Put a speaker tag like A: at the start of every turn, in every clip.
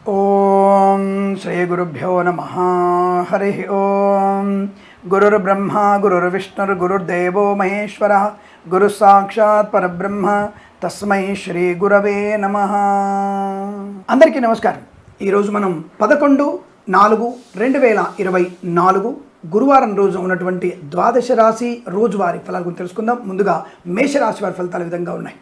A: ఓం శ్రీ గురుభ్యో నమః. హరి ఓం. గురుర్బ్రహ్మ గురుర్విష్ణుర్ గురుర్దేవో మహేశ్వర గురు సాక్షాత్ పరబ్రహ్మ తస్మై శ్రీ గురవే నమః. అందరికీ నమస్కారం. ఈరోజు మనం 11/4/2024 గురువారం రోజు ఉన్నటువంటి ద్వాదశ రాశి రోజువారీ ఫలాల గురించి తెలుసుకుందాం. ముందుగా మేషరాశి వారి ఫలితాలు ఈ విధంగా ఉన్నాయి.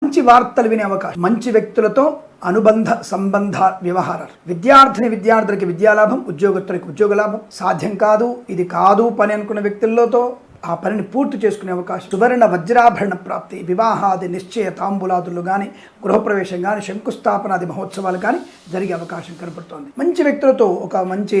A: మంచి వార్తలు వినే అవకాశం, మంచి వ్యక్తులతో అనుబంధ సంబంధ వ్యవహారాలు, విద్యార్థులకి విద్యాలాభం, ఉద్యోగస్తులకి ఉద్యోగ లాభం, సాధ్యం కాదు ఇది కాదు పని అనుకున్న వ్యక్తులతో ఆ పనిని పూర్తి చేసుకునే అవకాశం, సువర్ణ వజ్రాభరణ ప్రాప్తి, వివాహాది నిశ్చయ తాంబూలాదులు కానీ, గృహప్రవేశం కానీ, శంకుస్థాపనాది మహోత్సవాలు కానీ జరిగే అవకాశం కనపడుతోంది. మంచి వ్యక్తులతో ఒక మంచి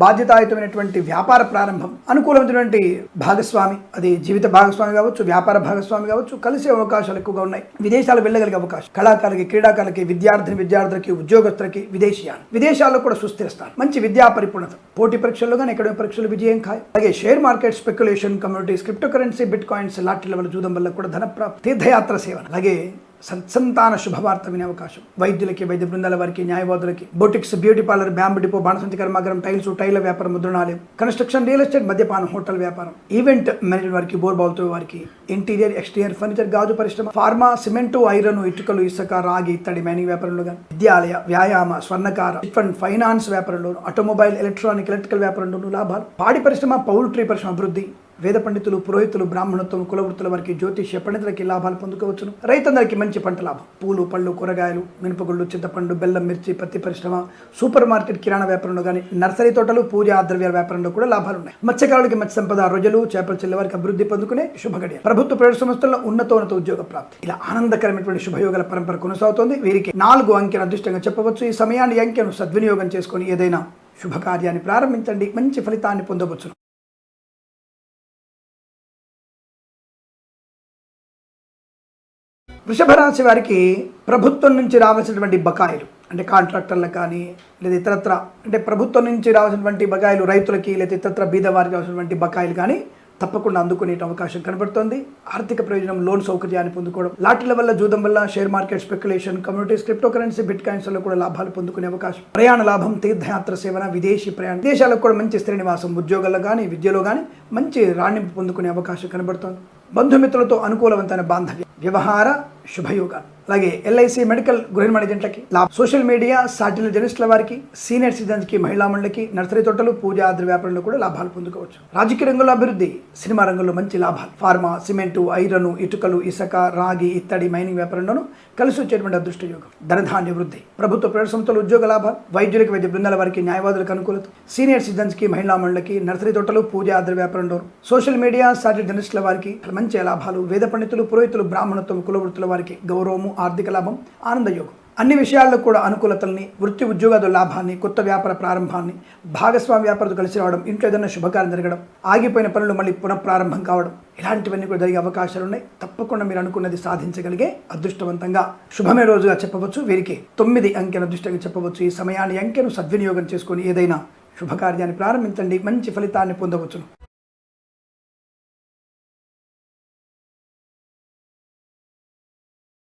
A: బాధ్యతాయుతమైనటువంటి వ్యాపార ప్రారంభం, అనుకూలమైనటువంటి భాగస్వామి, అది జీవిత భాగస్వామి కావచ్చు, వ్యాపార భాగస్వామి కావచ్చు, కలిసే అవకాశాలు ఎక్కువగా ఉన్నాయి. విదేశాలు వెళ్ళగలిగే అవకాశం, కళాకారులకి, క్రీడాకారులకి, విద్యార్థులకి, ఉద్యోగస్తులకి విదేశాల్లో కూడా సుస్థిరస్తారు. మంచి విద్యా పరిపూర్ణత, పోటీ పరీక్షల్లో కానీ ఎక్కడో పరీక్షలు విజయం ఖాయం. అలాగే share market, speculation, communities, cryptocurrency, bitcoins, లాటరీల వల్ల చూడడం వల్ల కూడా ధన ప్రాప్తి, తీర్థయాత్ర సేవన, అలాగే సత్సంతాన శుభవార్త వినే అవకాశం. వైద్యులకి, వైద్య బృందాల వారికి, న్యాయవాదులకి, boutiques, beauty parlour, bamboo depot, బాణసంచి కర్మాగారం, టైల వ్యాపారం, ముద్రణాలయం, కన్స్ట్రక్షన్, రియల్ ఎస్టేట్, మద్యపానం, హోటల్ వ్యాపారం, ఈవెంట్ మేనేజ్మెంట్ వారికి, బోర్బావులతో వారికి, ఇంటీరియర్, ఎక్స్టీరియర్ ఫర్నిచర్, గాజు పరిశ్రమ, ఫార్మా, సిమెంటు, ఐరన్, ఇటుకలు, ఇసుక, రాగి ఇత్తడి మైనింగ్ వ్యాపారంలో కానీ, విద్యాలయ, వ్యాయామ, స్వర్ణకార, చిట్ ఫండ్, ఫైనాన్స్ వ్యాపారంలోను, ఆటోమొబైల్, ఎలక్ట్రానిక్, ఎలక్ట్రికల్ వ్యాపారంలోను లాభాలు, పాడి పరిశ్రమ, పౌల్ట్రీ పరిశ్రమ అభివృద్ధి, వేద పండితులు, పురోహితులు, బ్రాహ్మణత్వం, కులవృత్తుల వారికి, జ్యోతిష్య పండితులకి లాభాలు పొందుకోవచ్చును. రైతందరికీ మంచి పంట లాభం, పూలు, పళ్ళు, కూరగాయలు, మినపగుళ్ళు, చింతపండు, బెల్లం, మిర్చి, పత్తి పరిశ్రమ, సూపర్ మార్కెట్, కిరాణా వ్యాపారంలో కానీ, నర్సరీ తోటలు, పూజా ద్రవ్యాల వ్యాపారంలో కూడా లాభాలు ఉన్నాయి. మత్స్యకారులకి మత్స్య సంపద, రొయ్యలు, చేపల చెల్లె వారికి అభివృద్ధి పొందుకునే శుభగడియ. ప్రభుత్వ ప్రైవేట్ సంస్థల్లో ఉన్నతోన్నత ఉద్యోగ ప్రాప్తి. ఇలా ఆనందకరమైనటువంటి శుభయోగాల పరంపర కొనసాగుతోంది. వీరికి 4 అంకెను అదృష్టంగా చెప్పవచ్చు. ఈ సమయాన్ని అంకెను సద్వినియోగం చేసుకొని ఏదైనా శుభకార్యాన్ని ప్రారంభించండి, మంచి ఫలితాన్ని పొందవచ్చు. వృషభ రాశి వారికి ప్రభుత్వం నుంచి రావాల్సినటువంటి బకాయిలు, అంటే కాంట్రాక్టర్లకు కానీ లేదా ఇతరత్ర, అంటే ప్రభుత్వం నుంచి రావాల్సినటువంటి బకాయిలు, రైతులకి లేదా ఇతరత్ర బీదవారికి రావాల్సినటువంటి బకాయిలు కానీ తప్పకుండా అందుకునే అవకాశం కనబడుతోంది. ఆర్థిక ప్రయోజనం, లోన్ సౌకర్యాన్ని పొందుకోవడం, లాటరీల వల్ల, జూదం వల్ల, share market, speculation, communities, cryptocurrency, bitcoins లో కూడా లాభాలు పొందుకునే అవకాశం. ప్రయాణ లాభం, తీర్థయాత్ర సేవన, విదేశీ ప్రయాణం, విదేశాలకు కూడా మంచి స్థిర నివాసం, ఉద్యోగాల్లో కానీ విద్యలో కానీ మంచి రాణింపు పొందుకునే అవకాశం కనబడుతోంది. బంధుమిత్రులతో అనుకూలవంతమైన బాంధవ్యం, వ్యవహార శుభయోగాలు, అలాగే ఎల్ఐసి, మెడికల్, గృహ నిర్మాణ ఏజెంట్లకి లాభం. సోషల్ మీడియా, సాటిలైట్ జర్నలిస్టుల వారికి, సీనియర్ సిటిజన్స్కి, మహిళా మండలికి, నర్సరీ తోటలు, పూజా ఆద్ర వ్యాపారంలో కూడా లాభాలు పొందుకోవచ్చు. రాజకీయ రంగంలో అభివృద్ధి, సినిమా రంగంలో మంచి లాభాలు, ఫార్మా, సిమెంటు, ఐరన్, ఇటుకలు, ఇసుక, రాగి ఇత్తడి మైనింగ్ వ్యాపారంలోనూ కలిసి వచ్చేటువంటి అదృష్ట యోగం. ధనధాన్య వృద్ధి, ప్రభుత్వ ప్రైవేట్ సంస్థలు ఉద్యోగ లాభాలు, వైద్యులకి, వైద్య బృందాల వారికి, న్యాయవాదులకు అనుకూలత, సీనియర్ సిటిజన్స్కి, మహిళా మండలికి, నర్సరీ తోటలు, పూజా ఆద్ర వ్యాపారంలో, సోషల్ మీడియా, సాటిలైట్ జర్నలిస్టుల వారికి మంచి లాభాలు, వేద పండితులు, పురోహితులు, బ్రాహ్మణత్వం, కులవృత్తుల వారికి గౌరవము, ఆర్థిక లాభం, ఆనందయోగం. అన్ని విషయాల్లో కూడా అనుకూలతల్ని, వృత్తి ఉద్యోగాల లాభాన్ని, కొత్త వ్యాపార ప్రారంభాన్ని, భాగస్వామి వ్యాపారంతో కలిసి రావడం, ఇంట్లో ఏదైనా శుభకార్యం జరగడం, ఆగిపోయిన పనులు మళ్ళీ పునఃప్రారంభం కావడం, ఇలాంటివన్నీ కూడా జరిగే అవకాశాలు ఉన్నాయి. తప్పకుండా మీరు అనుకున్నది సాధించగలిగే అదృష్టవంతంగా శుభమే రోజుగా చెప్పవచ్చు. వీరికి 9 అంకెను అదృష్టంగా చెప్పవచ్చు. ఈ సమయాన్ని అంకెను సద్వినియోగం చేసుకొని ఏదైనా శుభకార్యాన్ని ప్రారంభించండి, మంచి ఫలితాన్ని పొందవచ్చును.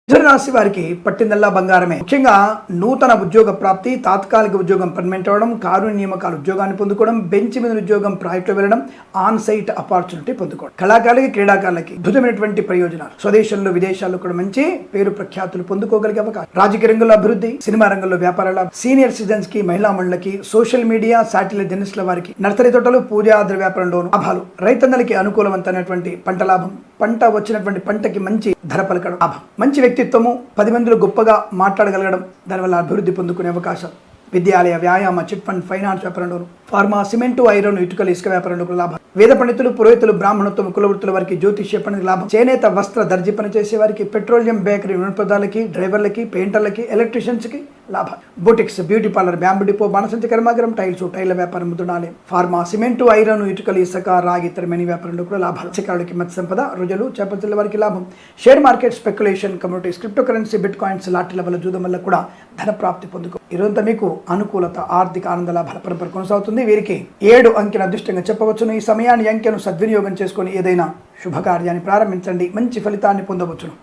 A: మిథునరాశి వారికి పట్టిందల్లా బంగారమే. ముఖ్యంగా నూతన ఉద్యోగ ప్రాప్తి, తాత్కాలిక ఉద్యోగం పర్మనెంట్ అవ్వడం, కారు నియామకాలు ఉద్యోగాన్ని పొందుకోవడం, బెంచ్ మీద ఉద్యోగం ప్రాజెక్టులో వెళ్ళడం, ఆన్ సైట్ ఆపర్చునిటీ పొందుకోవడం, కళాకారులకి, క్రీడాకారులకి అద్భుతమైనటువంటి ప్రయోజనాలు, స్వదేశంలో విదేశాల్లో కూడా మంచి పేరు ప్రఖ్యాతులు పొందుకోగలిగే అవకాశం. రాజకీయ రంగంలో అభివృద్ధి, సినిమా రంగంలో వ్యాపారాల, సీనియర్ సిటిజన్స్ కి, మహిళా మండలికి, సోషల్ మీడియా, సాటిలైట్ జర్నలిస్టుల వారికి, నర్సరీ తోటలు, పూజా ఆద్ర వ్యాపారంలోను లాభాలు, రైతన్నలకి అనుకూలవంతమైనటువంటి పంట లాభం, పంట వచ్చినటువంటి పంటకి మంచి ధర పలకడం, లాభం, మంచి వ్యక్తిత్వము, 10 మందిలో గొప్పగా మాట్లాడగలగడం, దానివల్ల అభివృద్ధి పొందుకునే అవకాశం. విద్యాలయ, వ్యాయామ, చిట్ ఫండ్, ఫైనాన్స్ వ్యాపారంలోను, ఫార్మా, సిమెంటు, ఐరన్, ఇటుకలు, ఇసుక వ్యాపారంలో లాభం. వేద పండితులు, పురోహితులు, బ్రాహ్మణత్వం, కులవృత్తుల వారికి, జ్యోతిష్య పండితులకు లాభం. చేనేత, వస్త్ర, దర్జీ పని చేసే వారికి, పెట్రోలియం, బేకరీ, వినోద పదార్థాలకి, డ్రైవర్లకి, పెయింటర్లకి, ఎలక్ట్రీషియన్స్కి లాభాలు. Boutiques, beauty parlour, bamboo depot, బాణసంచి కర్మాగారం, టైల్స్, టైల్ల వ్యాపారం, ముద్రణాలయం, ఫార్మా, సిమెంటు, ఐరన్, ఇటుకలు, ఇసుక, రాగి, ఇతర మెనీ వ్యాపారంలో కూడా లాభాలు. మత్స్యకారులకి మత్స్య సంపద, రుజులు, చేపల వారికి లాభం. Share market, speculation, communities, cryptocurrency, bitcoins, లాటరీల వల్ల, జూదం వల్ల కూడా ధన ప్రాప్తి పొందుకో. ఈరోజంతా మీకు అనుకూలత, ఆర్థిక ఆనంద లాభాల పరంపర కొనసాగుతుంది. వీరికి 7 అంకెను అదృష్టంగా చెప్పవచ్చును. ఈ సమయాన్ని అంకెను సద్వినియోగం చేసుకొని ఏదైనా శుభకార్యాన్ని ప్రారంభించండి, మంచి ఫలితాన్ని పొందవచ్చును.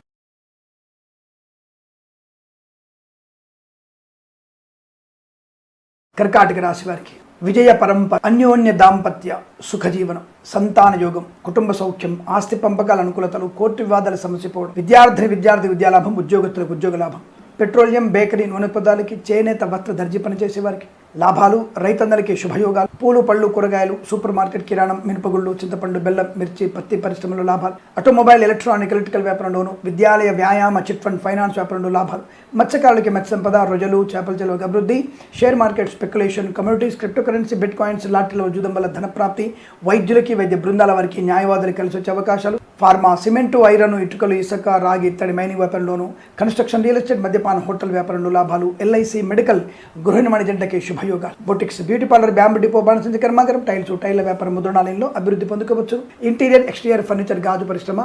A: కర్కాటక రాశి వారికి విజయ పరంపర, అన్యోన్య దాంపత్య సుఖజీవనం, సంతాన యోగం, కుటుంబ సౌఖ్యం, ఆస్తి పంపకాల అనుకూలతలు, కోర్టు వివాదాల సమస్య పోవడం, విద్యార్థి విద్యాలాభం, ఉద్యోగస్తులకు ఉద్యోగ లాభం, పెట్రోలియం, బేకరీ, నూనె పదార్థాలకి, చేనేత, వస్త్ర, దర్జీ పనిచేసే వారికి లాభాలు. రైతన్నలకి శుభయోగాలు. పూలు, పళ్ళు, కూరగాయలు, సూపర్ మార్కెట్, కిరాణం, మినపగుళ్ళు, చింతపండు, బెల్లం, మిర్చి, పత్తి పరిశ్రమలో లాభాలు. ఆటోమొబైల్, ఎలక్ట్రికల్ వ్యాపారంలోను, విద్యాలయ, వ్యాయామ, చిట్ ఫండ్, ఫైనాన్స్ వ్యాపారంలో లాభాలు. మత్స్యకారులకి మత్స్య సంపద, రొజలు, చేపల చెరువు అభివృద్ధి. Share market, speculation, communities, cryptocurrency, bitcoins, లాటరీలో జూదం వల్ల ధన ప్రాప్తి. వైద్యులకి, వైద్య బృందాల వారికి, న్యాయవాదులు కలిసి వచ్చే అవకాశాలు. ఫార్మా, సిమెంటు, ఐరన్, ఇటుకలు, ఇసుక, రాగి, ఇత్తడి, మైనింగ్ వ్యాపారంలోను, కన్స్ట్రక్షన్, రియల్ ఎస్టేట్, మద్యపాన, హోటల్ వ్యాపారంలో లాభాలు. ఎల్ఐసి, మెడికల్, గృహ నిర్మాణ జంటకి శుభయోగాలు. Boutiques, beauty parlour, bamboo depot, బాణసంచి కర్మాగారం, టైల్స్, టైల్ల వ్యాపారం, ముద్రణాలయంలో అభివృద్ధి పొందుకోవచ్చు. ఇంటీరియర్, ఎక్స్టీరియర్ ఫర్నిచర్, గాజు పరిశ్రమ,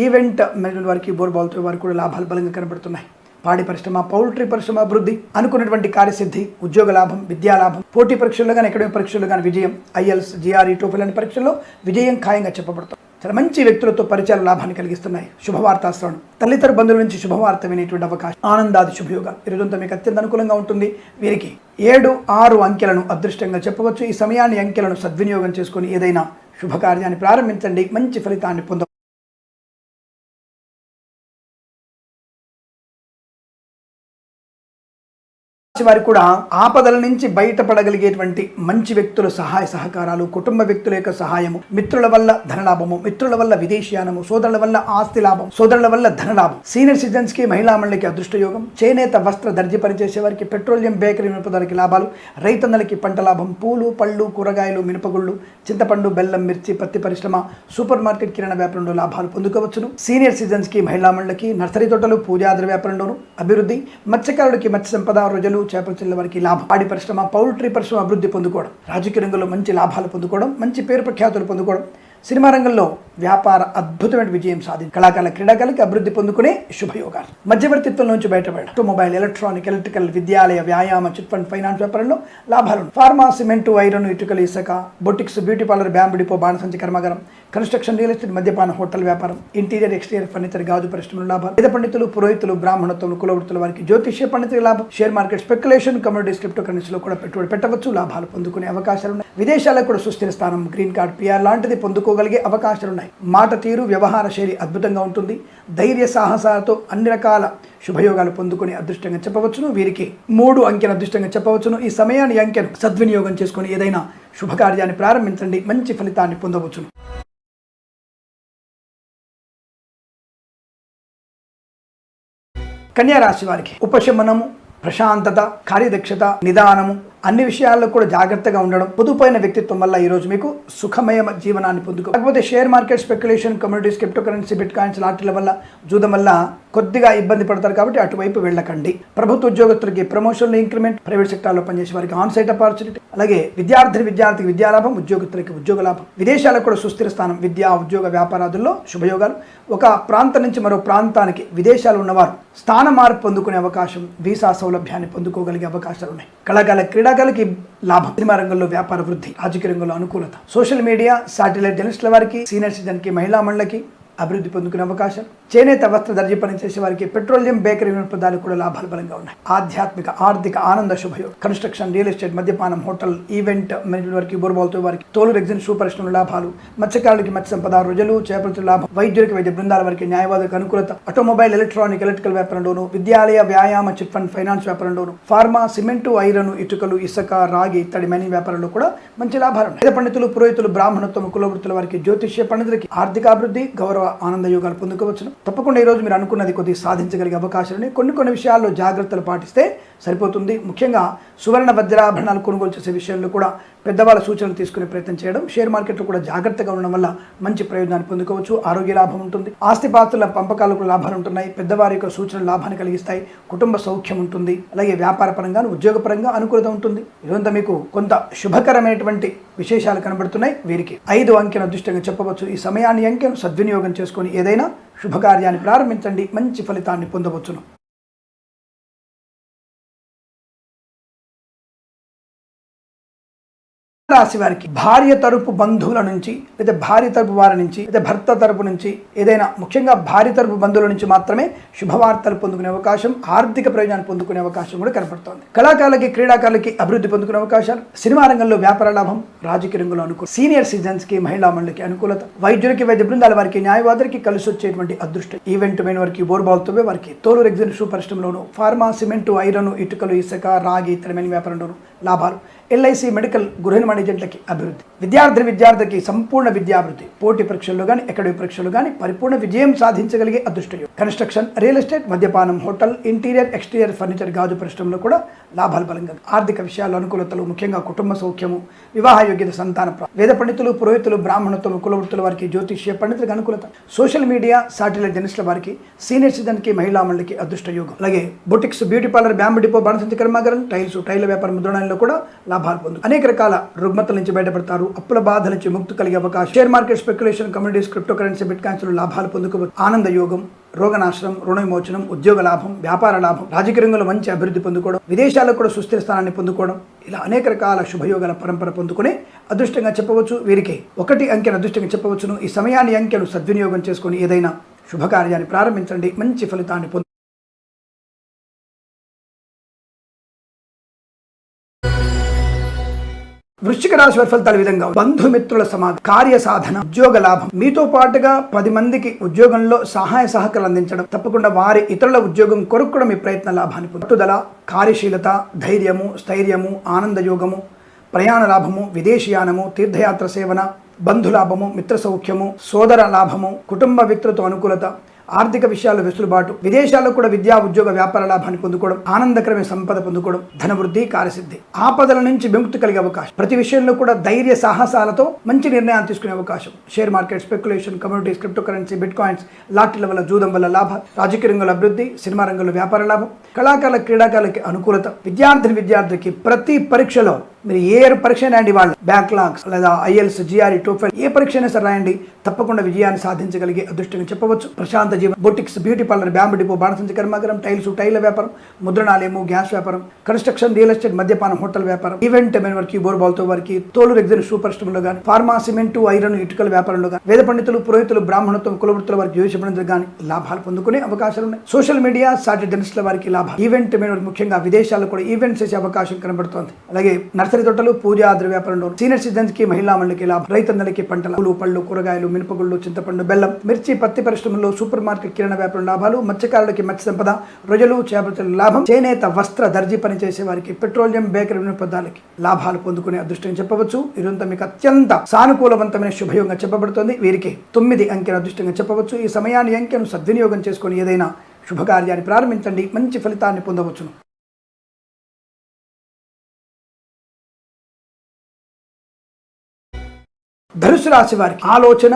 A: ఈవెంట్ మేనేజ్మెంట్ వారికి, బోర్బాల్తో వారికి కూడా లాభాలు బలంగా కనబడుతున్నాయి. పాడి పరిశ్రమ, పౌల్ట్రీ పరిశ్రమ అభివృద్ధి. అనుకున్నటువంటి కార్యసిద్ధి, ఉద్యోగ లాభం, విద్యా లాభం. పోటీ పరీక్షల్లో కానీ, అకాడమిక్ పరీక్షల్లో కానీ విజయం. ఐఎల్స్, జిఆర్ఈ, టోఫెల్ అనే పరీక్షల్లో విజయం ఖాయంగా చెప్పబడుతుంది. చాలా మంచి వ్యక్తులతో పరిచయాలు లాభాన్ని కలిగిస్తున్నాయి. శుభవార్త శ్రవణం, తల్లిదండ్రుల బంధువుల నుంచి శుభవార్త వినేటువంటి అవకాశం, ఆనందాది శుభయోగాలు. ఈరోజంతా మీకు అత్యంత అనుకూలంగా ఉంటుంది. వీరికి 7, 6 అంకెలను అదృష్టంగా చెప్పవచ్చు. ఈ సమయాన్ని అంకెలను సద్వినియోగం చేసుకొని ఏదైనా శుభకార్యాన్ని ప్రారంభించండి, మంచి ఫలితాన్ని పొందవచ్చు. వారికి కూడా ఆపదల నుంచి బయటపడగలిగేటువంటి మంచి వ్యక్తుల సహాయ సహకారాలు, కుటుంబ వ్యక్తుల యొక్క సహాయము, మిత్రుల వల్ల ధనలాభము, మిత్రుల వల్ల విదేశీయానము, సోదరుల వల్ల ఆస్తి లాభం, సోదరుల వల్ల ధనలాభం. సీనియర్ సిటిజన్స్ కి, మహిళా మండలికి అదృష్టయోగం. చేనేత, వస్త్ర, దర్జీ పనిచేసే వారికి, పెట్రోలియం, బేకరీ, పదార్థాలకి లాభాలు. రైతన్నలకి పంట లాభం. పూలు, పళ్ళు, కూరగాయలు, మినపగుళ్ళు, చింతపండు, బెల్లం, మిర్చి, పత్తి పరిశ్రమ, సూపర్ మార్కెట్, కిరాణా వ్యాపారంలో లాభాలు పొందుకోవచ్చును. సీనియర్ సిటిజన్స్ కి, మహిళా మండలికి, నర్సరీ తోటలు, పూజాద్ర వ్యాపారంలోను అభివృద్ధి. మత్స్యకారులకి మత్స్య సంపద, రొజలు, చేపల చెరువు వారికి లాభం. పాడి పరిశ్రమ, పౌల్ట్రీ పరిశ్రమ అభివృద్ధి పొందుకోవడం. రాజకీయ రంగంలో మంచి లాభాలు పొందుకోవడం, మంచి పేరు ప్రఖ్యాతులు పొందుకోవడం. సినిమా రంగంలో వ్యాపార అద్భుతమైన విజయం సాధించి కళాకారుల, క్రీడాకారులకి అభివృద్ధి పొందుకునే శుభయోగాలు. మధ్యవర్తిత్వం నుంచి బయటపడడం. ఆటోమొబైల్, ఎలక్ట్రికల్, విద్యాలయ, వ్యాయామ, చిట్ ఫండ్, ఫైనాన్స్ వ్యాపారంలో లాభాలు. ఫార్మా, సిమెంటు, ఐరన్, ఇటుకలు, ఇసుక, boutiques, beauty parlour, bamboo depot, బాణసంచి కర్మాగారం, కన్స్ట్రక్షన్, రియల్ ఎస్టేట్, మద్యపాన, హోటల్ వ్యాపారం, ఇంటీరియర్, ఎక్స్టీరియర్ ఫర్నిచర్, గాజు పరిశ్రమలో లాభాలు. వేద పండితులు, పురోహితులు, బ్రాహ్మణత్వం, కులవృత్తుల వారికి, జ్యోతిష్య పండితుల లాభం. Share market, speculation, communities, crypto కరెన్సీలో కూడా పెట్టుబడి పెట్టవచ్చు, లాభాలు పొందుకునే అవకాశాలు ఉన్నాయి. విదేశాలకు కూడా సుస్థిర స్థానం, గ్రీన్ కార్డ్, పిఆర్ లాంటిది పొందుకోగలిగే అవకాశాలు ఉన్నాయి. మాట తీరు, వ్యవహార శైలి అద్భుతంగా ఉంటుంది. ధైర్య సాహసాలతో అన్ని రకాల శుభయోగాలు పొందుకుని అదృష్టంగా చెప్పవచ్చును. వీరికి 3 అంకెను అదృష్టంగా చెప్పవచ్చును. ఈ సమయాన్ని అంకెను సద్వినియోగం చేసుకుని ఏదైనా శుభకార్యాన్ని ప్రారంభించండి, మంచి ఫలితాన్ని పొందవచ్చును. కన్యా రాశి వారికి ఉపశమనము, ప్రశాంతత, కార్యదక్షత, నిదానము, అన్ని విషయాల్లో కూడా జాగ్రత్తగా ఉండడం, పొదుపైన వ్యక్తిత్వం వల్ల ఈ రోజు మీకు సుఖమయ జీవనాన్ని పొందుకో. కాకపోతే share market, speculation, communities, cryptocurrency, bitcoins, లాటరీల వల్ల, జూదం వల్ల కొద్దిగా ఇబ్బంది పడతారు కాబట్టి అటువైపు వెళ్ళకండి. ప్రభుత్వ ఉద్యోగస్తులకి ప్రమోషన్లు, ఇంక్రిమెంట్, ప్రైవేట్ సెక్టార్లో పనిచేసే వారికి ఆన్ సైట్ ఆపర్చునిటీ, అలాగే విద్యార్థికి విద్యాలాభం, ఉద్యోగస్తులకి ఉద్యోగ లాభం. విదేశాలకు కూడా సుస్థిర స్థానం, విద్యా, ఉద్యోగ, వ్యాపారాదుల్లో శుభయోగాలు. ఒక ప్రాంతం నుంచి మరో ప్రాంతానికి విదేశాలు ఉన్నవారు స్థాన మార్పు పొందుకునే అవకాశం, వీసా సౌలభ్యాన్ని పొందుకోగలిగే అవకాశాలు ఉన్నాయి. కళాకారుల, క్రీడాకారులకి లాభం. సినిమా రంగంలో వ్యాపార వృద్ధి, రాజకీయ రంగంలో అనుకూలత. సోషల్ మీడియా, శాటిలైట్ జర్నలిస్టుల వారికి, సీనియర్ సిటిజన్ కి, మహిళా మండలికి అభివృద్ధి పొందుకునే అవకాశం. చేనేత, వస్త్ర, దర్జీ పనిచేసే వారికి, పెట్రోలియం, బేకరీ పదార్థాలు కూడా లాభాలు బలంగా ఉన్నాయి. ఆధ్యాత్మిక, ఆర్థిక ఆనంద శుభయోగం. కన్స్ట్రక్షన్, రియల్ ఎస్టేట్, మద్యపానం, హోటల్, ఈవెంట్ మేనేజ్మెంట్ వారికి, బోర్బాల్తో వారికి, తోలు, రెగ్జిన్, షూ పరిశ్రమల లాభాలు. మత్స్యకారులకి మత్స్య సంపద, రొజలు, చేపల లాభం. వైద్యులకి, వైద్య బృందాల వారికి, న్యాయవాదులకు అనుకూలత. ఆటోమొబైల్, ఎలక్ట్రికల్ వ్యాపారంలోను, విద్యాలయ, వ్యాయామ, చిట్ ఫండ్, ఫైనాన్స్ వ్యాపారంలోను, ఫార్మా, సిమెంటు, ఐరన్, ఇటుకలు, ఇసుక, రాగి, ఇత్తడి, మైనింగ్ వ్యాపారంలో కూడా మంచి లాభాలు ఉన్నాయి. వేద పండితులు, పురోహితులు, బ్రాహ్మణత్వం, కులవృత్తుల వారికి, జ్యోతిష్య పండితులకి ఆర్థికాభివృద్ధి, గౌరవ బాగా ఆనంద యోగాలు పొందుకోవచ్చును. తప్పకుండా ఈరోజు మీరు అనుకున్నది కొద్దిగా సాధించగలిగే అవకాశాలు కొన్ని విషయాల్లో జాగ్రత్తలు పాటిస్తే సరిపోతుంది. ముఖ్యంగా సువర్ణ వజ్రాభరణాలు కొనుగోలు చేసే విషయంలో కూడా పెద్దవాళ్ళ సూచనలు తీసుకునే ప్రయత్నం చేయడం, షేర్ మార్కెట్లో కూడా జాగ్రత్తగా ఉండడం వల్ల మంచి ప్రయోజనాన్ని పొందుకోవచ్చు. ఆరోగ్య లాభం ఉంటుంది. ఆస్తిపాస్తుల పంపకాలకు లాభాలు ఉంటున్నాయి. పెద్దవారి యొక్క సూచనలు లాభాన్ని కలిగిస్తాయి. కుటుంబ సౌఖ్యం ఉంటుంది. అలాగే వ్యాపార పరంగా ఉద్యోగపరంగా అనుకూలత ఉంటుంది. ఇదంతా మీకు కొంత శుభకరమైనటువంటి విశేషాలు కనబడుతున్నాయి. వీరికి 5 అంకెను అదృష్టంగా చెప్పవచ్చు. ఈ సమయాన్ని అంకెను సద్వినియోగం చేసుకొని ఏదైనా శుభకార్యాన్ని ప్రారంభించండి. మంచి ఫలితాన్ని పొందవచ్చును. రాశి వారికి భార్య తరపు బంధువుల నుంచి లేదా భార్య తరపు వారి నుంచి లేదా భర్త తరపు నుంచి ఏదైనా ముఖ్యంగా భార్య తరపు బంధువుల నుంచి మాత్రమే శుభవార్తలు పొందుకునే అవకాశం, ఆర్థిక ప్రయోజనాన్ని పొందుకునే అవకాశం కూడా కనపడుతోంది. కళాకారులకి క్రీడాకారులకి అభివృద్ధి పొందుకునే అవకాశాలు, సినిమా రంగంలో వ్యాపార లాభం, రాజకీయ రంగంలో అనుకూల, సీనియర్ సిటిజన్స్ కి మహిళా మండలికి అనుకూలత, వైద్యులకి వైద్య బృందాల వారికి న్యాయవాదులకి కలిసి వచ్చేటువంటి అదృష్టం, ఈవెంట్ మెయిన్ వారికి బోర్బాల్తో వారికి తోలు ఎగ్జిన్ షూ పరిశ్రమలోను, ఫార్మా, సిమెంటు, ఐరన్, ఇటుకలు, ఇసుక, రాగి ఇతరమైన వ్యాపారంలోను లాభాలు, ఎల్ఐసి, మెడికల్, గృహ నిర్మాణ ఏజెంట్లకి అభివృద్ధి, విద్యార్థికి సంపూర్ణ విద్యాభివృద్ధి, పోటీ పరీక్షల్లో కానీ అకాడమిక్ పరీక్షల్లో కానీ పరిపూర్ణ విజయం సాధించగలిగే అదృష్టం, కన్స్ట్రక్షన్, రియల్ ఎస్టేట్, మద్యపానం, హోటల్, ఇంటీరియర్, ఎక్స్టీరియర్ ఫర్నిచర్, గాజు పరిశ్రమలో కూడా లాభాలు బలంగా, ఆర్థిక విషయాల్లో అనుకూలతలు, ముఖ్యంగా కుటుంబ సౌఖ్యము, వివాహ యోగ్యత, సంతాన వేద పండితులు, పురోహితులు, బ్రాహ్మణత్వం, కులవృత్తుల వారికి, జ్యోతిష్య పండితులకు అనుకూలత, సోషల్ మీడియా, సాటిలైట్ జర్నలిస్టుల వారికి, సీనియర్ సిటిజన్కి, మహిళా మండలికి అదృష్ట యోగం, అలాగే boutiques, beauty parlour, bamboo depot, బాణసంచి కర్మాగారం, టైల వ్యాపారం, ముద్రణాలలో కూడా లాభాలు పొందు, అనేక రకాల రుగ్మతల నుంచి బయటపడతారు. అప్పుల బాధ నుంచి ముక్తి కలిగే అవకాశం, share market, speculation, communities, cryptocurrency, bit coins లాభాలు పొందుకోవచ్చు. ఆనంద యోగం, రోగనాశనం, రుణ విమోచనం, ఉద్యోగ లాభం, వ్యాపార లాభం, రాజకీయ రంగంలో మంచి అభివృద్ధి పొందుకోవడం, విదేశాల్లో కూడా సుస్థిర స్థానాన్ని పొందుకోవడం, ఇలా అనేక రకాల శుభయోగాల పరంపర పొందుకునే అదృష్టంగా చెప్పవచ్చు. వీరికి 1 అంకెను అదృష్టంగా చెప్పవచ్చును. ఈ సమయాన్ని అంకెను సద్వినియోగం చేసుకుని ఏదైనా శుభకార్యాన్ని ప్రారంభించండి. మంచి ఫలితాన్ని పొందు. వృశ్చిక రాశి వారి ఫలితాల విధంగా బంధుమిత్రుల సమాధి, కార్య సాధన, ఉద్యోగ లాభం, మీతో పాటుగా 10 మందికి ఉద్యోగంలో సహాయ సహకారాలు అందించడం, తప్పకుండా వారి ఇతరుల ఉద్యోగం కొరకు కూడా మీ ప్రయత్న లాభాన్ని పట్టుదల, కార్యశీలత, ధైర్యము, స్థైర్యము, ఆనంద యోగము, ప్రయాణ లాభము, విదేశీయానము, తీర్థయాత్ర సేవన, బంధులాభము, మిత్ర సౌఖ్యము, సోదర లాభము, కుటుంబ వ్యక్తులతో అనుకూలత, ఆర్థిక విషయాల్లో వెసులుబాటు, విదేశాల్లో కూడా విద్యా, ఉద్యోగ, వ్యాపార లాభాన్ని పొందుకోవడం, ఆనందకరమైన సంపద పొందుకోవడం, ధనవృద్ధి, కార్యసిద్ధి, ఆపదల నుంచి విముక్తి కలిగే అవకాశం, ప్రతి విషయంలో కూడా ధైర్య సాహసాలతో మంచి నిర్ణయాలు తీసుకునే అవకాశం, share market, speculation, communities, cryptocurrency, bitcoins, లాటరీల వల్ల, జూదం వల్ల లాభాలు, రాజకీయ రంగంలో అభివృద్ధి, సినిమా రంగంలో వ్యాపార లాభం, కళాకారుల క్రీడాకారులకి అనుకూలత, విద్యార్థికి ప్రతి పరీక్షలో మీరు ఏ పరీక్ష రాయండి, వాళ్ళు బ్యాక్లాగ్స్ లేదా ఐఎల్స్, జిఆర్ఈ, టోఫెల్ ఏ పరీక్ష అయినా సరే రాయండి, తప్పకుండా విజయాన్ని సాధించగలిగే అదృష్టంగా చెప్పవచ్చు. ప్రశాంత జీవన్, boutiques, beauty parlour, bamboo depot, బాణసంచి కర్మాగారం, టైల వ్యాపారం, ముద్రణాలయము, గ్యాస్ వ్యాపారం, కన్స్ట్రక్షన్, రియల్ ఎస్టేట్, మద్యపానం, హోటల్ వ్యాపారం, ఈవెంట్ మెయిన్ వారికి, బోర్బాల్తో వారికి, తోలు ఎగ్జిన్ షూ పరిశ్రమలో కానీ, ఫార్మా, సిమెంటు, ఐరన్, ఇటుకల వ్యాపారంలో కానీ, వేద పండితులు, పురోహితులు, బ్రాహ్మణత్వం, కులవృత్తుల వారికి, జ్యోతిష పండితులు కానీ లాభాలు పొందుకునే అవకాశాలు ఉన్నాయి. సోషల్ మీడియా, సాటిలైట్ జర్నలిస్టుల వారికి లాభాలు, ఈవెంట్ మెయిన్ వారికి, ముఖ్యంగా విదేశాల్లో కూడా ఈవెంట్స్ చేసే అవకాశం కనబడుతోంది. అలాగే నర్సరీ తోటలు, పూజా వ్యాపారంలో, సీనియర్ సిటిజన్స్ కి, మహిళా మండలికి లాభం, రైతన్నలకి పంటలు, పళ్ళు, కూరగాయలు, మినపగుళ్ళు, చింతపండు, బెల్లం, మిర్చి, పత్తి పరిశ్రమల్లో, సూపర్ మార్కెట్, కిరాణా వ్యాపారం లాభాలు, మత్స్యకారులకి మత్స్య సంపద, రొయ్యలు, చేపల లాభం, చేనేత, వస్త్ర, దర్జీ పని చేసే వారికి, పెట్రోలియం, బేకరీ వినియోగదారులకి లాభాలు పొందుకునే అదృష్టం చెప్పవచ్చు. ఇదంతా మీకు అత్యంత సానుకూలవంతమైన శుభయోగంగా చెప్పబడుతుంది. వీరికి 9 అంకెను అదృష్టంగా చెప్పవచ్చు. ఈ సమయాన్ని అంకెను సద్వినియోగం చేసుకుని ఏదైనా శుభకార్యాన్ని ప్రారంభించండి. మంచి ఫలితాన్ని పొందవచ్చును. ధనుసు రాశి వారికి ఆలోచన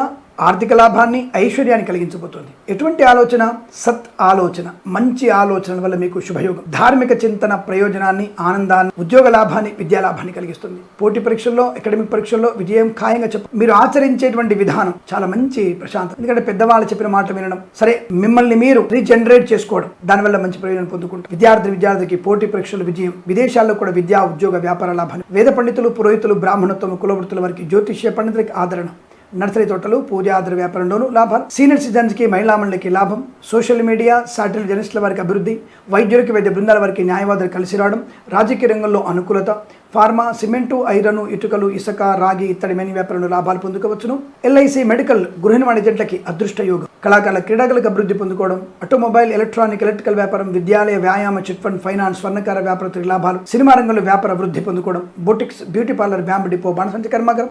A: ఆర్థిక లాభాన్ని, ఐశ్వర్యాన్ని కలిగించబోతోంది. ఎటువంటి ఆలోచన? సత్ ఆలోచన, మంచి ఆలోచనల వల్ల మీకు శుభయోగం, ధార్మిక చింతన, ప్రయోజనాన్ని, ఆనందాన్ని, ఉద్యోగ లాభాన్ని, విద్యా లాభాన్ని కలిగిస్తుంది. పోటీ పరీక్షల్లో, అకాడమిక్ పరీక్షల్లో విజయం ఖాయంగా మీరు ఆచరించేటువంటి విధానం చాలా మంచి ప్రశాంతం. ఎందుకంటే పెద్దవాళ్ళు చెప్పిన మాట వినడం, సరే మిమ్మల్ని మీరు రీజనరేట్ చేసుకోవడం, దానివల్ల మంచి ప్రయోజనం పొందుకుంటారు. విద్యార్థికి పోటీ పరీక్షలు విజయం, విదేశాల్లో కూడా విద్యా, ఉద్యోగ, వ్యాపార లాభాన్ని, వేద పండితులు, పురోహితులు, బ్రాహ్మణత్వం, కులవృత్తుల వారికి, జ్యోతిష్య పండితులకి ఆదరణ, నర్సరీ తోటలు, పూజా వ్యాపారంలోనూ లాభాలు, సీనియర్ సిటిజన్స్కి, మహిళా మండలికి లాభం, సోషల్ మీడియా, సాటిలైట్ జర్నలిస్టుల వారికి అభివృద్ధి, వైద్యులకి వైద్య బృందాల వారికి, న్యాయవాదులు కలిసి రావడం, రాజకీయ రంగంలో అనుకూలత, ఫార్మా, సిమెంటు, ఐరన్, ఇటుకలు, ఇసుక, రాగి ఇత్తడి మెని వ్యాపారంలో లాభాలు పొందుకోవచ్చును. ఎల్ఐసి, మెడికల్, గృహ నిర్మాణ ఏజెంట్లకి అదృష్ట యోగం. కళాకారుల క్రీడాకులకు అభివృద్ధి పొందుకోవడం. ఆటోమొబైల్, ఎలక్ట్రానిక్, ఎలక్ట్రికల్ వ్యాపారం, విద్యాలయ, వ్యాయామ, చిట్ ఫండ్, ఫైనాన్స్, స్వర్ణకార వ్యాపారస్తులకు లాభాలు. సినిమా రంగంలో వ్యాపార అభివృద్ధి పొందుకోవడం. Boutiques, beauty parlour, bamboo depot, బాణసంచ కర్మాగారం,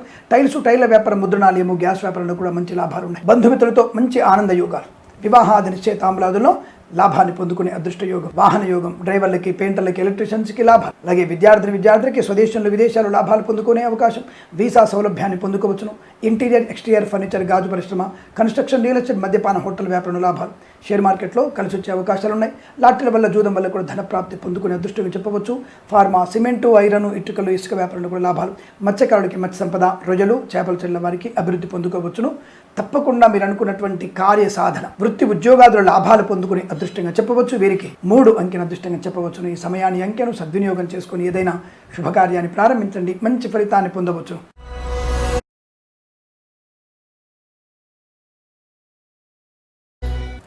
A: టైల వ్యాపారం, ముద్రణాలయము, గ్యాస్ వ్యాపారంలో కూడా మంచి లాభాలు ఉన్నాయి. బంధుమిత్రులతో మంచి ఆనంద యోగాలు. వివాహాది నిశ్చయితాంబులాదుల్లో లాభాన్ని పొందుకునే అదృష్ట యోగం. వాహన యోగం. డ్రైవర్లకి, పెయింటర్లకి, ఎలక్ట్రీషియన్స్కి లాభాలు. అలాగే విద్యార్థికి స్వదేశంలో విదేశాలు లాభాలు పొందుకునే అవకాశం. వీసా సౌలభ్యాన్ని పొందుకోవచ్చును. ఇంటీరియర్, ఎక్స్టీరియర్ ఫర్నిచర్, గాజు పరిశ్రమ, కన్స్ట్రక్షన్, రియల్ ఎస్టేట్, మద్యపాన, హోటల్ వ్యాపారంలో లాభాలు. షేర్ మార్కెట్లో కలిసి వచ్చే అవకాశాలు ఉన్నాయి. లాటరీల వల్ల, జూదం వల్ల కూడా ధన ప్రాప్తి పొందుకునే అదృష్టంగా చెప్పవచ్చు. ఫార్మా, సిమెంటు, ఐరన్, ఇటుకలు, ఇసుక వ్యాపారంలో కూడా లాభాలు. మత్స్యకారుడికి మత్స్య సంపద, రొయ్యలు, చేపలు చెల్ల వారికి అభివృద్ధి పొందుకోవచ్చును. తప్పకుండా మీరు అనుకున్నటువంటి కార్య సాధన, వృత్తి ఉద్యోగాదుల లాభాలు పొందుకునే అదృష్టంగా చెప్పవచ్చు. వీరికి 3 అంకెను అదృష్టంగా చెప్పవచ్చును. ఈ సమయాన్ని, అంకెను సద్వినియోగం చేసుకుని ఏదైనా శుభకార్యాన్ని ప్రారంభించండి, మంచి ఫలితాన్ని పొందవచ్చు.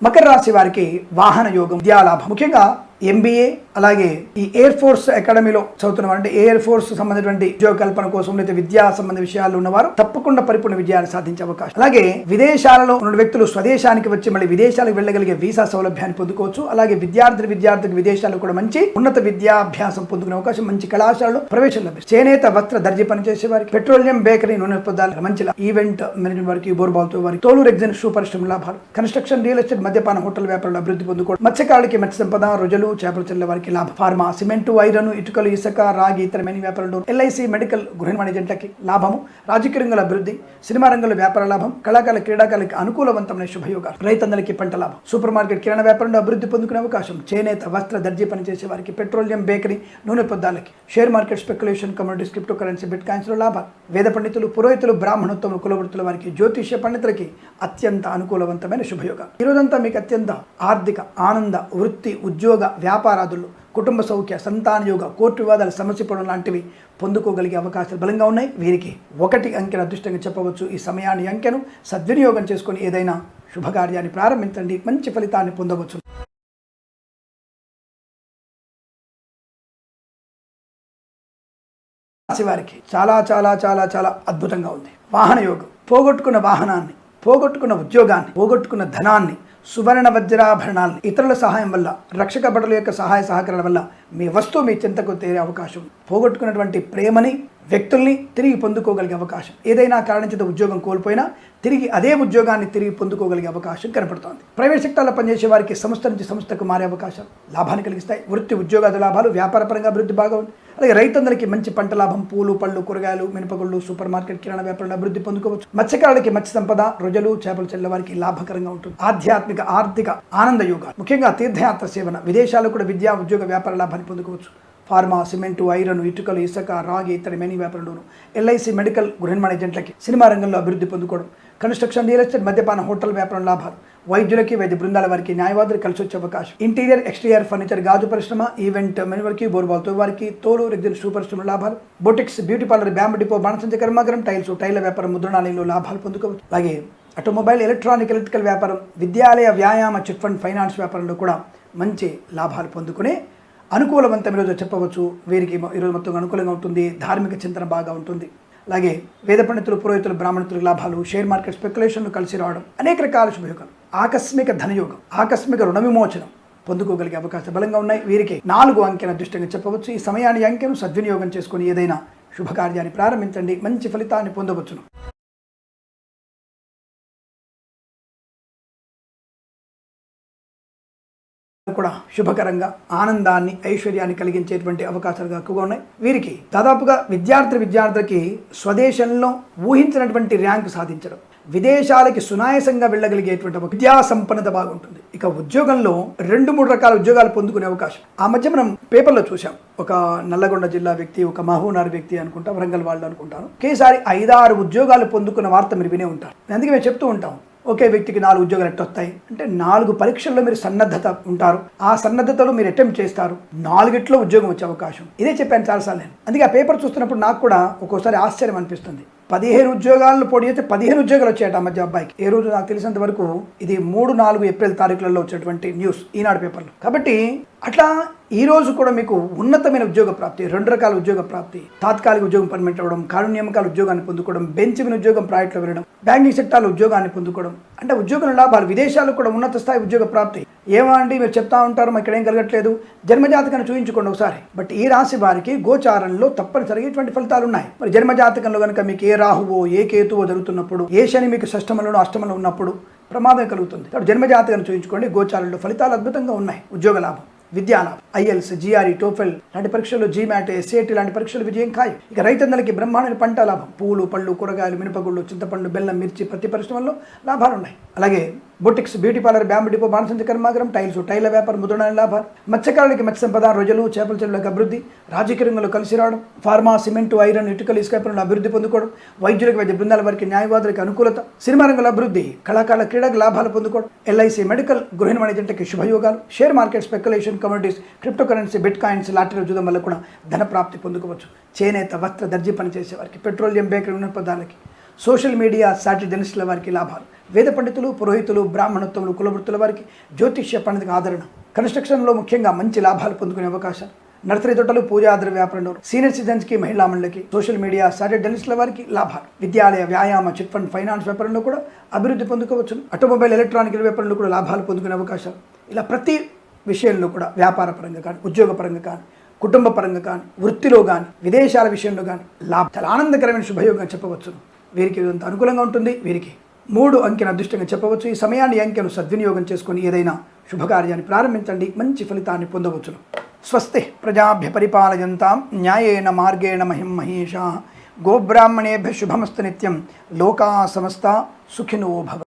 A: మకర రాశి వారికి వాహన యోగం, విద్యాలాభం. ముఖ్యంగా ఎంబీఏ, అలాగే ఈ ఎయిర్ ఫోర్స్ అకాడమీలో చదువుతున్నవారు, అంటే ఎయిర్ ఫోర్స్ సంబంధించినటువంటి ఉద్యోగ కల్పన కోసం లేదా విద్యా సంబంధ విషయాలు ఉన్నవారు తప్పకుండా పరిపూర్ణ విజయాన్ని సాధించే అవకాశం. అలాగే విదేశాలలో ఉన్న వ్యక్తులు స్వదేశానికి వచ్చి మళ్ళీ విదేశాలకు వెళ్ళగలిగే వీసా సౌలభ్యాన్ని పొందుకోవచ్చు. అలాగే విద్యార్థికి విదేశాల్లో కూడా మంచి ఉన్నత విద్యాభ్యాసం పొందుకునే అవకాశం. మంచి కళాశాలలో ప్రవేశం లభిస్తుంది. చేనేత, వస్త్ర, దర్జీ పనిచేసే వారికి, పెట్రోలియం, బేకరీ, నూనె పదార్థాలు మంచి ఈవెంట్ మేనేజ్మెంట్ వారికి, బోర్బాల్తో వారికి, తోలు రెగ్జిన్ షూ పరిశ్రమ లాభాలు. కన్స్ట్రక్షన్, రియల్ ఎస్టేట్, మద్యపాన, హోటల్ వ్యాపారంలో అభివృద్ధి పొందుకోవడం. మత్స్యకారులకి మత్స్య సంపద, రొయ్యలు, చేపల చెల్ల వారికి లాభం. ఫార్మా, సిమెంటు, ఐరన్, ఇటుకలు, ఇసుక, రాగి ఇతర మెని వ్యాపారంలో. ఎల్ఐసి, మెడికల్, గృహ నిర్మాణ ఏజెంట్లకి లాభము. రాజకీయ రంగంలో అభివృద్ధి. సినిమా రంగంలో వ్యాపార లాభం. కళాకారుల, క్రీడాకారులకి అనుకూలవంతమైన శుభయోగాలు. రైతన్నలకి పంట లాభం. సూపర్ మార్కెట్, కిరాణా వ్యాపారంలో అభివృద్ధి పొందుకునే అవకాశం. చేనేత, వస్త్ర, దర్జీ పనిచేసే వారికి, పెట్రోలియం, బేకరీ, నూనె పదార్థాలకి, share market, speculation, commodities, cryptocurrency, bitcoins లో లాభాలు. వేద పండితులు, పురోహితులు, బ్రాహ్మణోత్తములు, కులవృత్తుల వారికి, జ్యోతిష్య పండితులకి అత్యంత అనుకూలవంతమైన శుభయోగాలు. ఈరోజంతా మీకు అత్యంత ఆర్థిక, ఆనంద, వృత్తి, ఉద్యోగ, వ్యాపారాదులు, కుటుంబ సౌఖ్య, సంతాన యోగ, కోర్టు వివాదాలు సమస్యపడడం లాంటివి పొందుకోగలిగే అవకాశాలు బలంగా ఉన్నాయి. వీరికి 1 అంకెను అదృష్టంగా చెప్పవచ్చు. ఈ సమయాన్ని, అంకెను సద్వినియోగం చేసుకొని ఏదైనా శుభకార్యాన్ని ప్రారంభించండి, మంచి ఫలితాన్ని పొందవచ్చు. వారికి చాలా చాలా చాలా చాలా అద్భుతంగా ఉంది. వాహన యోగం. పోగొట్టుకున్న వాహనాన్ని, పోగొట్టుకున్న ఉద్యోగాన్ని, పోగొట్టుకున్న ధనాన్ని, సువర్ణ వజ్రాభరణాలను ఇతరుల సహాయం వల్ల, రక్షక భటుల యొక్క సహాయ సహకారాల వల్ల మీ వస్తువు మీ చింతకు తేరే అవకాశం. పోగొట్టుకున్నటువంటి ప్రేమని, వ్యక్తుల్ని తిరిగి పొందుకోగలిగే అవకాశం. ఏదైనా కారణం చేత ఉద్యోగం కోల్పోయినా తిరిగి అదే ఉద్యోగాన్ని తిరిగి పొందుకోగలిగే అవకాశం కనపడుతోంది. ప్రైవేట్ సెక్టార్లో పనిచేసే వారికి సంస్థ నుంచి సంస్థకు మారే అవకాశాలు లాభాన్ని కలిగిస్తాయి. వృత్తి ఉద్యోగాల లాభాలు, వ్యాపారపరంగా అభివృద్ధి బాగా ఉంది. అలాగే రైతులందరికీ మంచి పంట లాభం. పూలు, పళ్ళు, కూరగాయలు, మినపగుళ్ళు, సూపర్ మార్కెట్, కిరాణా వ్యాపారంలో అభివృద్ధి పొందుకోవచ్చు. మత్స్యకారులకి మత్స్య సంపద, రొయ్యలు, చేపలు చెల్ల వారికి లాభకరంగా ఉంటుంది. ఆధ్యాత్మిక, ఆర్థిక, ఆనంద యోగాలు. ముఖ్యంగా తీర్థయాత్ర సేవన, విదేశాల్లో కూడా విద్యా, ఉద్యోగ, వ్యాపార లాభాన్ని పొందుకోవచ్చు. ఫార్మా, సిమెంటు, ఐరన్, ఇటుకలు, ఇసుక, రాగి ఇతర మెనీ వ్యాపారంలోను. ఎల్ఐసి, మెడికల్, గృహ నిర్మాణ ఏజెంట్లకి సినిమా రంగంలో అభివృద్ధి పొందుకోవడం. కన్స్ట్రక్షన్, రియల్ ఎస్టేట్, మద్యపాన, హోటల్ వ్యాపారం లాభాలు. వైద్యులకి, వైద్య బృందాల వారికి, న్యాయవాదులు కలిసి వచ్చే అవకాశం. ఇంటీరియర్, ఎక్స్టీరియర్ ఫర్నిచర్, గాజు పరిశ్రమ, ఈవెంట్ మెనీ వారికి, బోర్బాల్తో వారికి, తోలు రెగ్జిన్ షూ పరిశ్రమ లాభాలు. Boutiques, beauty parlour, bamboo depot, బాణసంచ కర్మాగారం, టైల వ్యాపారం, ముద్రణాలయంలో లాభాలు పొందుకోవచ్చు. అలాగే ఆటోమొబైల్, ఎలక్ట్రానిక్, ఎలక్ట్రికల్ వ్యాపారం, విద్యాలయ, వ్యాయామ, చిట్ ఫండ్, ఫైనాన్స్ వ్యాపారంలో కూడా మంచి లాభాలు పొందుకునే అనుకూలవంతం ఈరోజు చెప్పవచ్చు. వీరికి ఈరోజు మొత్తం అనుకూలంగా ఉంటుంది. ధార్మిక చింతన బాగా ఉంటుంది. అలాగే వేద పండితులు, పురోహితులు, బ్రాహ్మణులకు లాభాలు. షేర్ మార్కెట్, స్పెక్యులేషన్లు కలిసి రావడం. అనేక రకాల శుభయోగాలు. ఆకస్మిక ధనయోగం, ఆకస్మిక రుణ విమోచనం పొందుకోగలిగే అవకాశాలు బలంగా ఉన్నాయి. వీరికి 4 అంకెను అదృష్టంగా చెప్పవచ్చు. ఈ సమయాన్ని, అంకెను సద్వినియోగం చేసుకుని ఏదైనా శుభకార్యాన్ని ప్రారంభించండి, మంచి ఫలితాన్ని పొందవచ్చును. కూడా శుభకరంగా, ఆనందాన్ని, ఐశ్వర్యాన్ని కలిగించేటువంటి అవకాశాలుగా ఎక్కువగా ఉన్నాయి. వీరికి దాదాపుగా విద్యార్థులకి స్వదేశంలో ఊహించినటువంటి ర్యాంకు సాధించడం, విదేశాలకి సునాయాసంగా వెళ్ళగలిగేటువంటి విద్యా సంపన్నత బాగుంటుంది. ఇక ఉద్యోగంలో 2-3 రకాల ఉద్యోగాలు పొందుకునే అవకాశం. ఆ మధ్య మనం పేపర్లో చూసాం. ఒక నల్లగొండ జిల్లా వ్యక్తి, ఒక మహబూబ్నగర్ వ్యక్తి అనుకుంటా, వరంగల్ వాళ్ళు అనుకుంటాను, ఒకేసారి 5-6 ఉద్యోగాలు పొందుకున్న వార్త మీరు వినే ఉంటారు. అందుకే మేము చెప్తూ ఉంటాం, ఒకే వ్యక్తికి 4 ఉద్యోగాలు ఎట్టొస్తాయి అంటే 4 పరీక్షల్లో మీరు సన్నద్ధత ఉంటారు. ఆ సన్నద్ధతలో మీరు అటెంప్ట్ చేస్తారు. 4 ఉద్యోగం వచ్చే అవకాశం. ఇదే చెప్పాను చాలాసార్లు నేను. అందుకే ఆ పేపర్ చూస్తున్నప్పుడు నాకు కూడా ఒక్కోసారి ఆశ్చర్యం అనిపిస్తుంది. 15 ఉద్యోగాలను పోటీ చేస్తే 15 ఉద్యోగాలు వచ్చాయట ఆ మధ్య అబ్బాయికి. ఏ రోజు నాకు తెలిసినంత వరకు ఇది 3-4 ఏప్రిల్ తారీఖులలో వచ్చేటువంటి న్యూస్ ఈనాడు పేపర్లో. కాబట్టి అట్లా ఈ రోజు కూడా మీకు ఉన్నతమైన ఉద్యోగ ప్రాప్తి, 2 రకాల ఉద్యోగ ప్రాప్తి, తాత్కాలిక ఉద్యోగం పర్మనెంట్ అవ్వడం, కారు నియామకాల ఉద్యోగాన్ని పొందుకోవడం, బెంచ్ మీద ఉద్యోగం ప్రైవేట్లో వెళ్ళడం, బ్యాంకింగ్ సెక్టార్లో ఉద్యోగాన్ని పొందుకోవడం, అంటే ఉద్యోగం లాభాలు, విదేశాలకు కూడా ఉన్నత స్థాయి ఉద్యోగ ప్రాప్తి. ఏమండి మీరు చెప్తా ఉంటారు మాకు ఇక్కడేం కలగట్లేదు, జన్మజాతకాన్ని చూపించుకోండి ఒకసారి. బట్ ఈ రాశి వారికి గోచారంలో తప్పనిసరిగా ఇటువంటి ఫలితాలు ఉన్నాయి. మరి జన్మజాతకంలో కనుక మీకు ఏ రాహువో ఏ కేతువో జరుగుతున్నప్పుడు, ఏ శని మీకు షష్టమంలోనో అష్టమంలో ఉన్నప్పుడు ప్రమాదం కలుగుతుంది. కాబట్టి జన్మజాతకాన్ని చూపించుకోండి. గోచారంలో ఫలితాలు అద్భుతంగా ఉన్నాయి. ఉద్యోగ లాభం, విద్యాలాభం, ఐఎల్స్, జిఆర్ఈ, టోఫెల్ లాంటి పరీక్షలు, జీమాట్, ఎస్ఏటి లాంటి పరీక్షలు విజయం ఖాయం. ఇక రైతన్నలకి బ్రహ్మాండమైన పంట లాభం, పూలు, పళ్ళు, కూరగాయలు, మినపగుళ్ళు, చింతపండు, బెల్లం, మిర్చి, ప్రతి పరిశ్రమల్లో లాభాలు ఉన్నాయి. అలాగే boutiques, beauty parlour, bamboo depot, బాణసంచ కర్మాగారం, టైల్స్, టైల వ్యాపారం, ముద్రణాల లాభాలు, మత్స్యకారులకి మత్స్య సంపద, రొయ్యలు, చేపల చెరువులకు అభివృద్ధి, రాజకీయ రంగంలో కలిసి రావడం, ఫార్మా, సిమెంటు, ఐరన్, ఇటుకలు, ఇసుక పనులు అభివృద్ధి పొందుకోవడం, వైద్యులకు, వైద్య బృందాల వారికి, న్యాయవాదులకు అనుకూలత, సినిమా రంగంలో అభివృద్ధి, కళాకారుల క్రీడకు లాభాలు పొందుకోవడం, ఎల్ఐసి, మెడికల్, గృహ నిర్మాణ జంటకి శుభయోగాలు, share market, speculation, commodities, cryptocurrency, bitcoins, లాటరీలో చూడడం వల్ల కూడా ధన ప్రాప్తి పొందుకోవచ్చు. చేనేత, వస్త్ర, దర్జీ పనిచేసే వారికి, పెట్రోలియం, బేకరీ, ఉన్న పదార్థాలకి, సోషల్ మీడియా, సాటిలైట్ జర్నలిస్టుల వారికి లాభాలు, వేద పండితులు, పురోహితులు, బ్రాహ్మణత్వములు, కులవృత్తుల వారికి, జ్యోతిష్య పండితులకు ఆదరణ, కన్స్ట్రక్షన్లో ముఖ్యంగా మంచి లాభాలు పొందుకునే అవకాశాలు, నర్సరీ తోటలు, పూజాద్ర వ్యాపారంలో, సీనియర్ సిటిజన్స్కి, మహిళా మండలికి, సోషల్ మీడియా, సాటిలైట్ జర్నలిస్టుల వారికి లాభాలు, విద్యాలయ, వ్యాయామ, చిట్ ఫండ్, ఫైనాన్స్ వ్యాపారంలో కూడా అభివృద్ధి పొందుకోవచ్చు. ఆటోమొబైల్, ఎలక్ట్రానిక్ వ్యాపారంలో కూడా లాభాలు పొందుకునే అవకాశాలు. ఇలా ప్రతి విషయంలో కూడా వ్యాపార పరంగా కానీ, ఉద్యోగ పరంగా కానీ, కుటుంబ పరంగా కానీ, వృత్తిలో కానీ, విదేశాల విషయంలో కానీ చాలా ఆనందకరమైన శుభయోగంగా చెప్పవచ్చు. వీరికి ఇదంత అనుకూలంగా ఉంటుంది. వీరికి 3 అంకెను అదృష్టంగా చెప్పవచ్చు. ఈ సమయాన్ని, అంకెను సద్వినియోగం చేసుకొని ఏదైనా శుభకార్యాన్ని ప్రారంభించండి, మంచి ఫలితాన్ని పొందవచ్చును. స్వస్తి ప్రజాభ్య పరిపాలయంతాం న్యాయేన మార్గేణ మహిం మహేషాః. గోబ్రాహ్మణేభ్య శుభమస్తు నిత్యం. లోకా సమస్తా సుఖినో భవంతు.